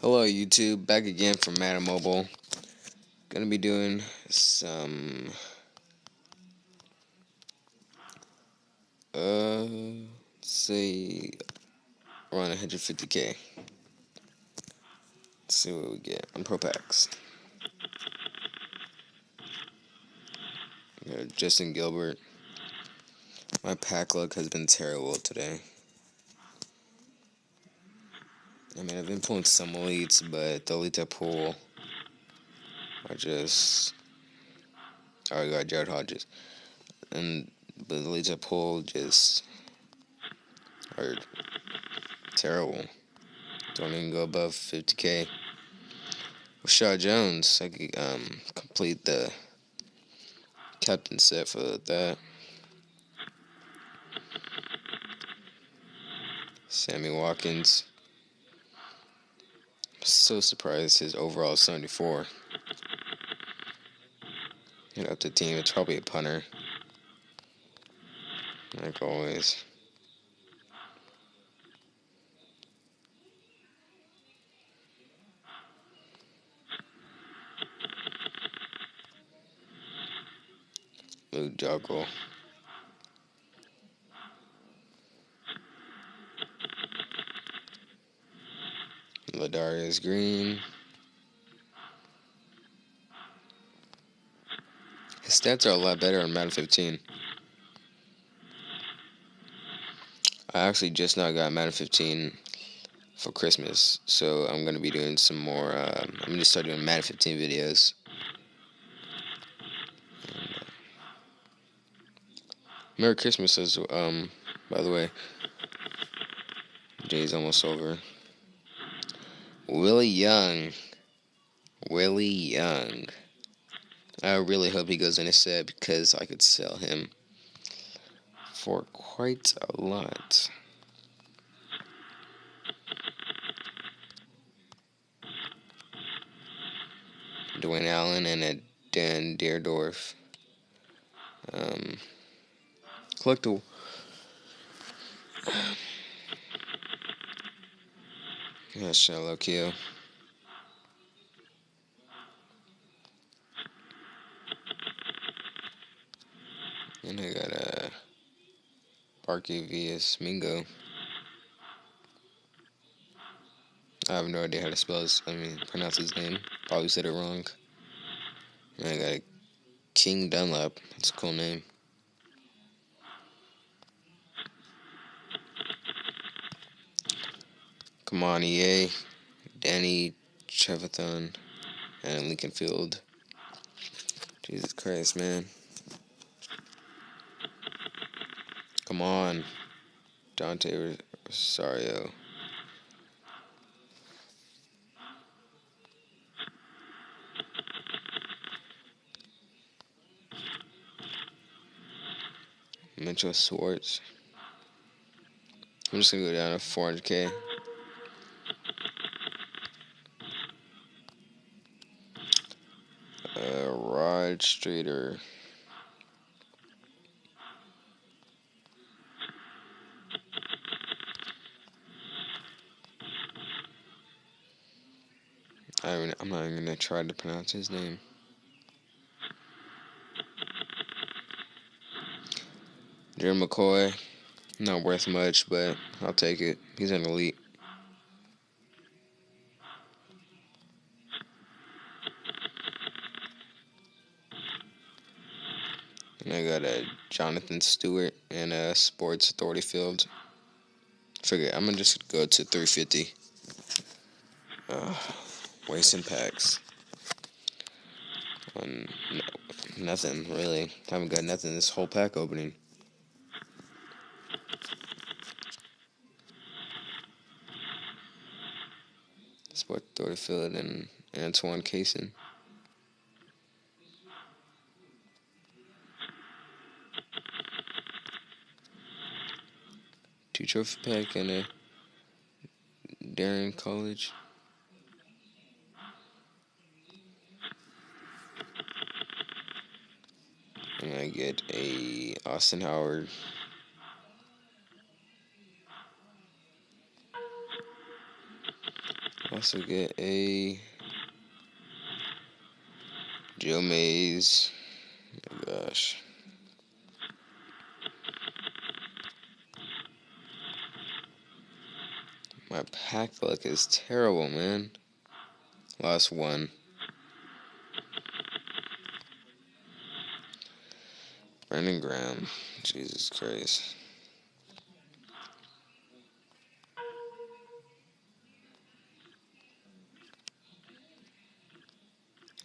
Hello YouTube, back again from Madden Mobile. Gonna be doing some say around 150k. Let's see what we get on Pro Packs. We got Justin Gilbert. My pack luck has been terrible today. I mean, I've been pulling some elites, but the elites I pull are just. I already got Jared Hodges, but the elites I pull just are terrible. Don't even go above 50k. Rashad Jones, I could complete the captain set for that. Sammy Watkins. So surprised his overall 74. Up the team, it's probably a punter. Like always. Luke Jockel. Ladarius Green. His stats are a lot better on Madden 15. I actually just now got Madden 15 for Christmas, so I'm going to be doing some more, I'm going to start doing Madden 15 videos. Merry Christmas, by the way. Day's almost over. Willie Young. I really hope he goes in a set because I could sell him for quite a lot. Dwayne Allen and a Dan Deerdorf. Collectible. Yeah, Shallow Keo. And I got a Barky vs. Mingo. I have no idea how to pronounce his name. Probably said it wrong. And I got a King Dunlap. That's a cool name. Come on, EA. Danny Trevathan and Lincoln Field. Jesus Christ, man. Come on. Dante Rosario. Mitchell Schwartz. I'm just gonna go down to 400k. Rod Streeter. I'm not even gonna try to pronounce his name. Jerry McCoy. Not worth much, but I'll take it. He's an elite. And I got a Jonathan Stewart and a Sports Authority Field. Figure I'm gonna just go to 350. Wasting packs. Nothing really. Haven't got nothing this whole pack opening. Sports Authority Field and Antoine Cason. Two trophy pack and a Darren College. And I get a Austin Howard. also get a Joe Mays. Oh my gosh. My pack luck is terrible, man. Lost one. Brandon Graham. Jesus Christ.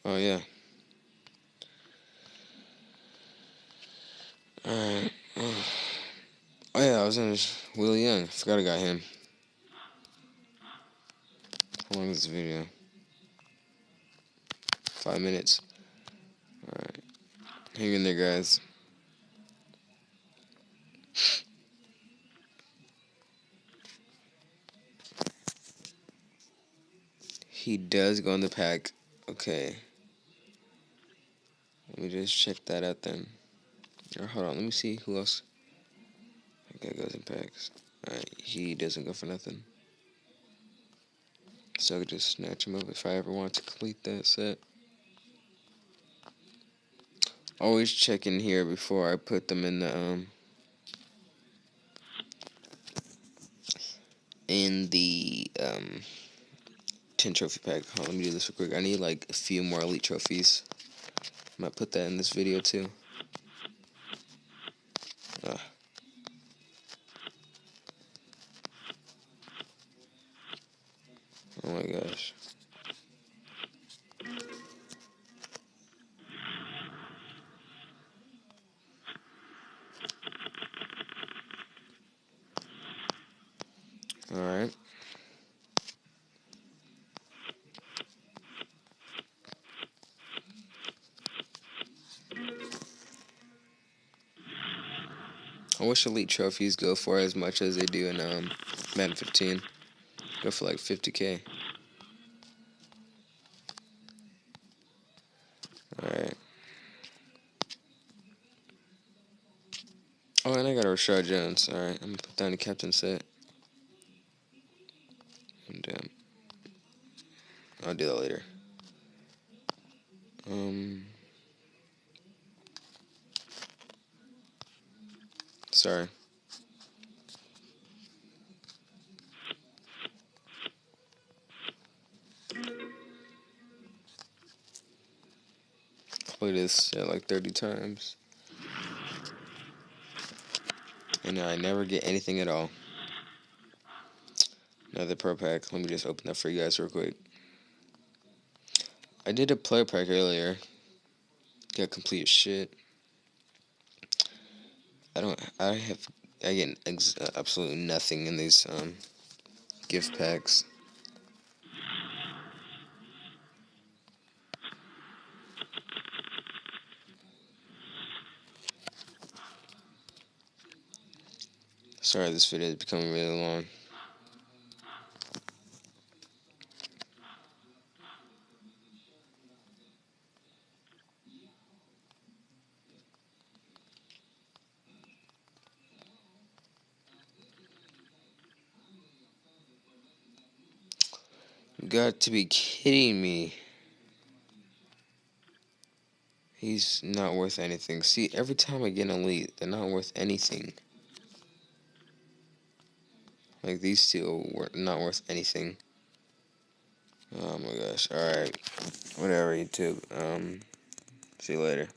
Oh, yeah. Alright. Oh, yeah, I was in Will Young. Forgot I got him. How long is this video? 5 minutes. Alright. Hang in there, guys. He does go in the pack. Okay. Let me just check that out then. Or hold on, let me see who else. Okay, goes in packs. Alright, he doesn't go for nothing. So I could just snatch him up if I ever want to complete that set. Always check in here before I put them in the 10 trophy pack. Hold on, let me do this real quick. I need like a few more elite trophies. I might put that in this video too. Oh my gosh. Alright. I wish elite trophies go for as much as they do in Madden 15. Go for like 50K. Alright. Oh, and I got a Rashad Jones. Alright, I'm gonna put down the captain set. And I'll do that later. Sorry. Play this like 30 times. And I never get anything at all. Another pro pack. Let me just open that for you guys real quick. I did a player pack earlier. Got complete shit. I get absolutely nothing in these gift packs. Sorry, this video is becoming really long. You got to be kidding me. He's not worth anything. See, every time I get an elite, they're not worth anything. Like, these two were not worth anything. Oh my gosh. Alright. Whatever, YouTube. See you later.